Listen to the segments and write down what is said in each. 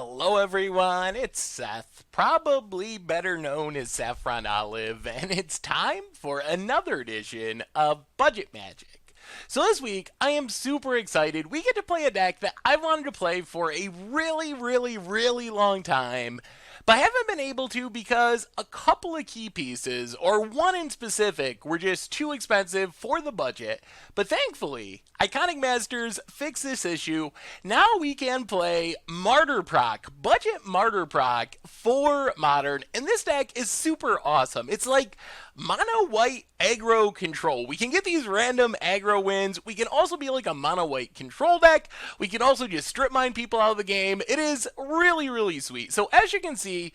Hello everyone, it's Seth, probably better known as Saffron Olive, and it's time for another edition of Budget Magic. So this week, I am super excited. We get to play a deck that I wanted to play for a really long time, but I haven't been able to because a couple of key pieces, or one in specific, were just too expensive for the budget. But thankfully, Iconic Masters fixed this issue. Now we can play Martyr Proc, budget Martyr Proc for Modern, and this deck is super awesome. It's like mono white aggro control. We can get these random aggro wins. We can also be like a mono white control deck. We can also just strip mine people out of the game. It is really sweet. So as you can see,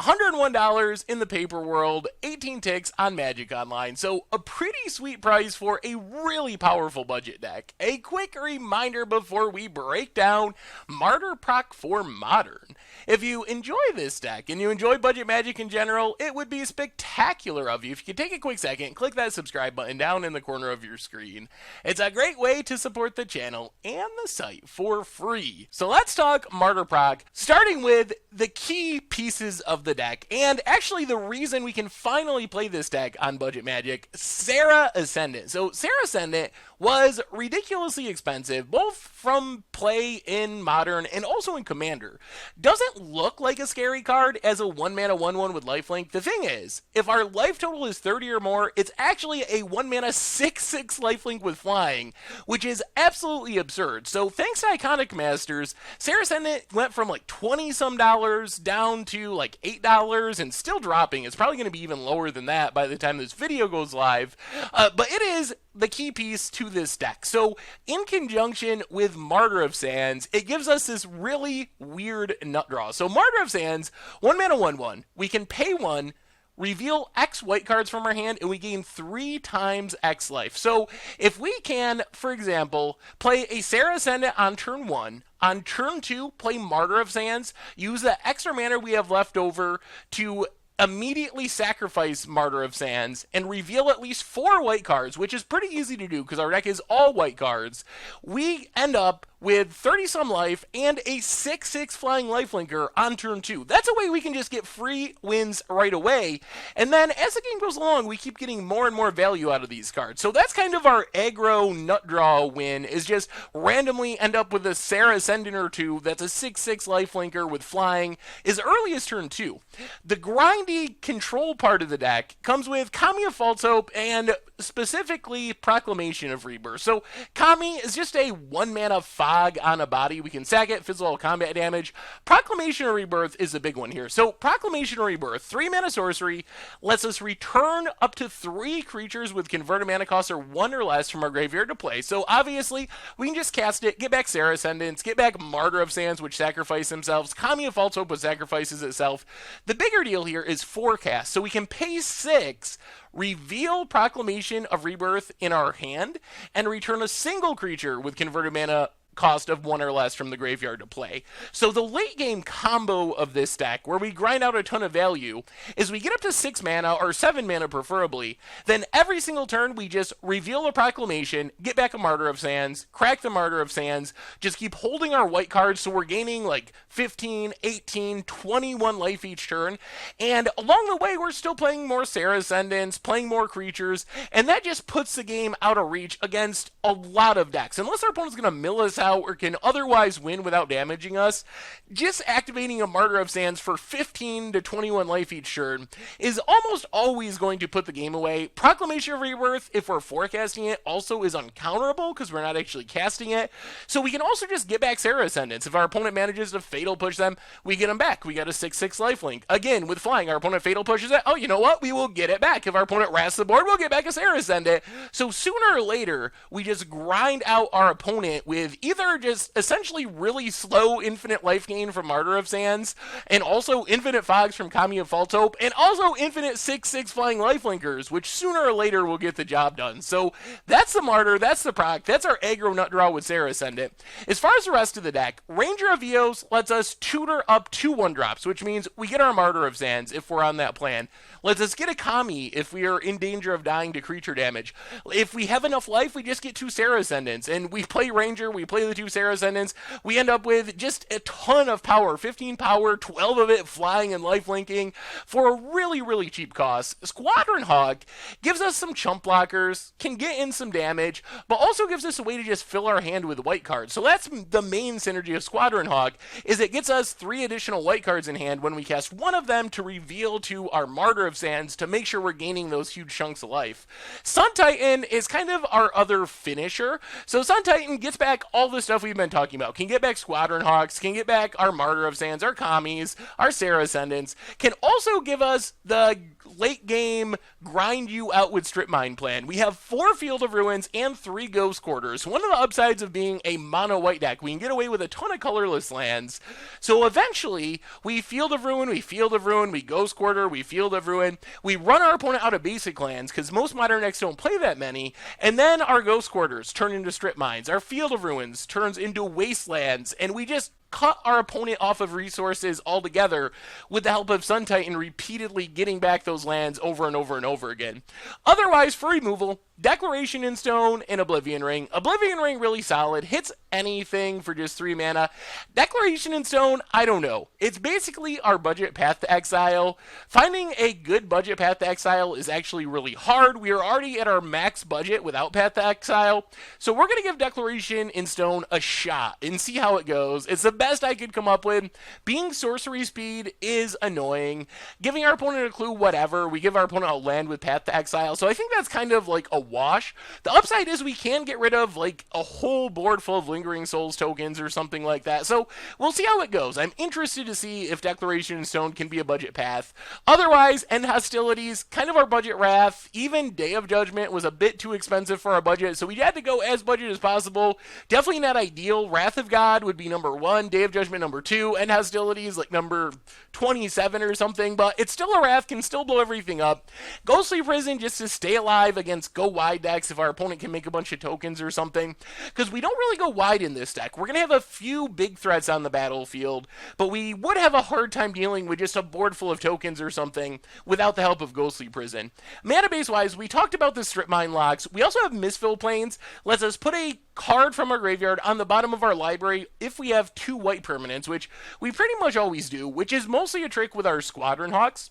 $101 in the paper world, 18 ticks on Magic Online. So a pretty sweet price for a really powerful budget deck. A quick reminder before we break down Martyr Proc for Modern. If you enjoy this deck and you enjoy budget Magic in general, it would be spectacular of you if you could take a quick second and click that subscribe button down in the corner of your screen. It's a great way to support the channel and the site for free. So let's talk Martyr Proc, starting with the key pieces of the deck, and actually the reason we can finally play this deck on budget Magic, Serra Ascendant. So Serra Ascendant was ridiculously expensive, both from play in Modern and also in Commander. Doesn't look like a scary card as a 1-mana 1/1 with lifelink. The thing is, if our life total is 30 or more, it's actually a 1-mana 6/6 lifelink with flying, which is absolutely absurd. So thanks to Iconic Masters, Serra Ascendant went from like 20 some dollars down to like $8 and still dropping. It's probably going to be even lower than that by the time this video goes live. But it is the key piece to this deck. So in conjunction with Martyr of Sands, it gives us this really weird nut draw. So Martyr of Sands, 1-mana 1/1. We can pay 1, reveal X white cards from our hand, and we gain 3 times X life. So if we can, for example, play a Serra Ascendant on turn 1, on turn 2, play Martyr of Sands, use the extra mana we have left over to immediately sacrifice Martyr of Sands and reveal at least 4 white cards, which is pretty easy to do because our deck is all white cards, we end up with 30-some life and a 6/6 flying lifelinker on turn 2. That's a way we can just get free wins right away. And then as the game goes along, we keep getting more and more value out of these cards. So that's kind of our aggro nut draw win, is just randomly end up with a Serra Ascendant or 2 that's a 6/6 lifelinker with flying as early as turn 2. The grindy control part of the deck comes with Kami of False Hope and specifically Proclamation of Rebirth. So Kami is just a 1-mana fog on a body. We can sack it, physical combat damage. Proclamation of Rebirth is a big one here. So Proclamation of Rebirth, 3-mana sorcery, lets us return up to 3 creatures with converted mana costs or 1 or less from our graveyard to play. So obviously, we can just cast it, get back Serra Ascendants, get back Martyr of Sands, which sacrifice themselves, Kami of False Hope, which sacrifices itself. The bigger deal here is forecast. So we can pay 6, reveal Proclamation of Rebirth in our hand, and return a single creature with converted mana cost of 1 or less from the graveyard to play. So the late game combo of this deck, where we grind out a ton of value, is we get up to 6 mana, or 7 mana preferably, then every single turn we just reveal a Proclamation, get back a Martyr of Sands, crack the Martyr of Sands, just keep holding our white cards so we're gaining like 15, 18, 21 life each turn, and along the way we're still playing more Serra Ascendants, playing more creatures, and that just puts the game out of reach against a lot of decks. Unless our opponent's going to mill us out or can otherwise win without damaging us, just activating a Martyr of Sands for 15 to 21 life each turn is almost always going to put the game away. Proclamation of Rebirth, if we're forecasting it, also is uncounterable because we're not actually casting it. So we can also just get back Serra Ascendants. If our opponent manages to Fatal Push them, we get them back. We got a 6/6 lifelink. Again, with flying, our opponent Fatal Pushes it. Oh, you know what? We will get it back. If our opponent wraths the board, we'll get back a Serra Ascendant. So sooner or later, we just grind out our opponent with either just essentially really slow infinite life gain from Martyr of Sands, and also infinite fogs from Kami of False Hope, and also infinite 6/6 flying lifelinkers, which sooner or later will get the job done. So that's the Martyr, that's the Proc, that's our aggro nut draw with Serra Ascendant. As far as the rest of the deck, Ranger of Eos lets us tutor up 2 1-drops, which means we get our Martyr of Sands if we're on that plan. Lets us get a Kami if we are in danger of dying to creature damage. If we have enough life, we just get 2 Serra Ascendants, and we play Ranger, we play the two Serra Ascendants, we end up with just a ton of power, 15 power, 12 of it flying and lifelinking for a really, really cheap cost. Squadron Hawk gives us some chump blockers, can get in some damage, but also gives us a way to just fill our hand with white cards. So that's the main synergy of Squadron Hawk, is it gets us 3 additional white cards in hand when we cast one of them to reveal to our Martyr of Sands to make sure we're gaining those huge chunks of life. Sun Titan is kind of our other finisher. So Sun Titan gets back all the stuff we've been talking about. Can get back Squadron Hawks, can get back our Martyr of Sands, our Commies, our Serra Ascendants, can also give us the late game grind you out with strip mine plan. We have 4 Field of Ruins and 3 Ghost Quarters. One of the upsides of being a mono white deck, we can get away with a ton of colorless lands. So eventually we Field of Ruin, we Ghost Quarter, we Field of Ruin, we run our opponent out of basic lands because most modern decks don't play that many, and then our Ghost Quarters turn into strip mines, our Field of Ruins turns into wastelands, and we just cut our opponent off of resources altogether with the help of Sun Titan repeatedly getting back those lands over and over and over again. Otherwise, for removal, Declaration in Stone and Oblivion Ring. Oblivion Ring really solid, hits anything for just 3 mana. Declaration in Stone, I don't know. It's basically our budget Path to Exile. Finding a good budget Path to Exile is actually really hard. We are already at our max budget without Path to Exile, so we're going to give Declaration in Stone a shot and see how it goes. It's the best I could come up with. Being sorcery speed is annoying. Giving our opponent a clue, whatever. We give our opponent a land with Path to Exile, so I think that's kind of like a wash. The upside is we can get rid of like a whole board full of Lingering Souls tokens or something like that, so we'll see how it goes. I'm interested to see if Declaration in Stone can be a budget path. Otherwise, End Hostilities, kind of our budget Wrath. Even Day of Judgment was a bit too expensive for our budget, so we had to go as budget as possible. Definitely not ideal. Wrath of God would be number 1, Day of Judgment number 2, End Hostilities like number 27 or something, but it's still a Wrath, can still blow everything up. Ghostly Prison just to stay alive against go wide decks if our opponent can make a bunch of tokens or something, because we don't really go wide in this deck. We're going to have a few big threats on the battlefield, but we would have a hard time dealing with just a board full of tokens or something without the help of Ghostly Prison. Mana base wise, we talked about the strip mine locks. We also have Misfill Plains, lets us put a card from our graveyard on the bottom of our library if we have 2 white permanents, which we pretty much always do, which is mostly a trick with our Squadron Hawks.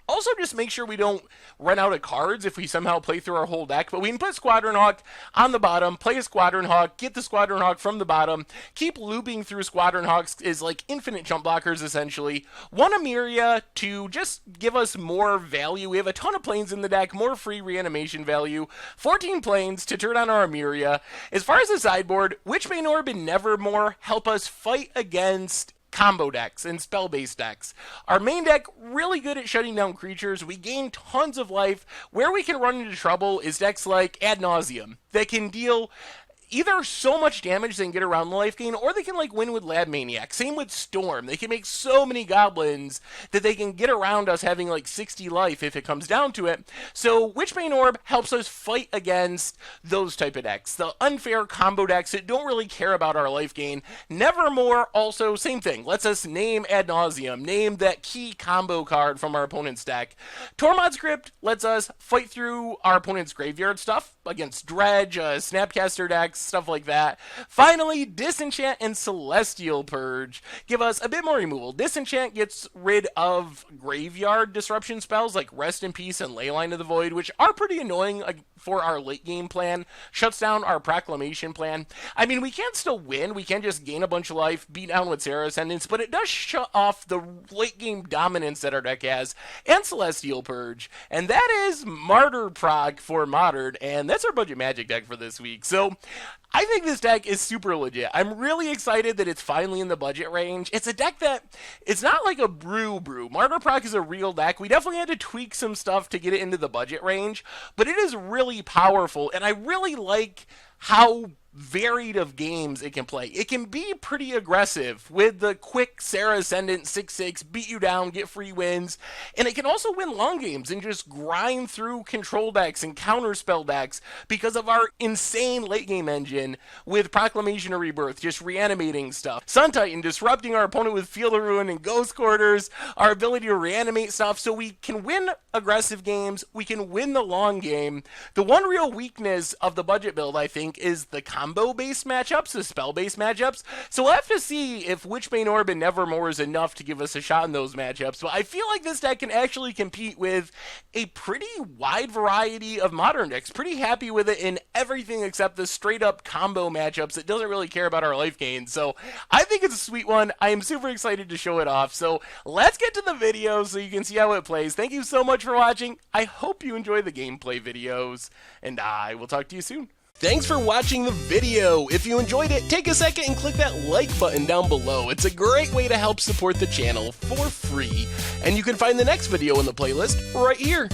Also, just make sure we don't run out of cards if we somehow play through our whole deck. But we can put Squadron Hawk on the bottom, play a Squadron Hawk, get the Squadron Hawk from the bottom, keep looping through Squadron Hawks is like infinite jump blockers, essentially. 1 Emiria to just give us more value. We have a ton of planes in the deck, more free reanimation value. 14 planes to turn on our Emiria. As far as the sideboard, Witchbane Orb and Nevermore help us fight against combo decks and spell-based decks. Our main deck, really good at shutting down creatures. We gain tons of life. Where we can run into trouble is decks like Ad Nauseam that can deal either so much damage they can get around the life gain, or they can like win with Lab Maniac. Same with Storm. They can make so many goblins that they can get around us having like 60 life if it comes down to it. So Witchbane Orb helps us fight against those type of decks. The unfair combo decks that don't really care about our life gain. Nevermore also, same thing. Lets us name Ad Nauseam, name that key combo card from our opponent's deck. Tormod Script lets us fight through our opponent's graveyard stuff against Dredge, Snapcaster decks, stuff like that. Finally, Disenchant and Celestial Purge give us a bit more removal. Disenchant gets rid of graveyard disruption spells like Rest in Peace and Leyline of the Void, which are pretty annoying for our late game plan. Shuts down our Proclamation plan. I mean, we can still win. We can just gain a bunch of life, beat down with Serra Ascendants, but it does shut off the late game dominance that our deck has, and Celestial Purge. And that is Martyr Proc for Modern, and that's our budget Magic deck for this week. So I think this deck is super legit. I'm really excited that it's finally in the budget range. It's a deck that, it's not like a brew. Martyr Proc is a real deck. We definitely had to tweak some stuff to get it into the budget range, but it is really powerful, and I really like how varied of games it can play. It can be pretty aggressive with the quick Serra Ascendant 6/6, beat you down, get free wins, and it can also win long games and just grind through control decks and counterspell decks because of our insane late game engine with Proclamation of Rebirth, just reanimating stuff. Sun Titan disrupting our opponent with Field of Ruin and Ghost Quarters, our ability to reanimate stuff, so we can win aggressive games, we can win the long game. The one real weakness of the budget build, I think, think, is the combo-based matchups, the spell-based matchups. So we'll have to see if Witchbane Orb and Nevermore is enough to give us a shot in those matchups. But I feel like this deck can actually compete with a pretty wide variety of Modern decks. Pretty happy with it in everything except the straight-up combo matchups. It doesn't really care about our life gain. So I think it's a sweet one. I am super excited to show it off. So let's get to the video so you can see how it plays. Thank you so much for watching. I hope you enjoy the gameplay videos, and I will talk to you soon. Thanks for watching the video. If you enjoyed it, take a second and click that like button down below. It's a great way to help support the channel for free. And you can find the next video in the playlist right here.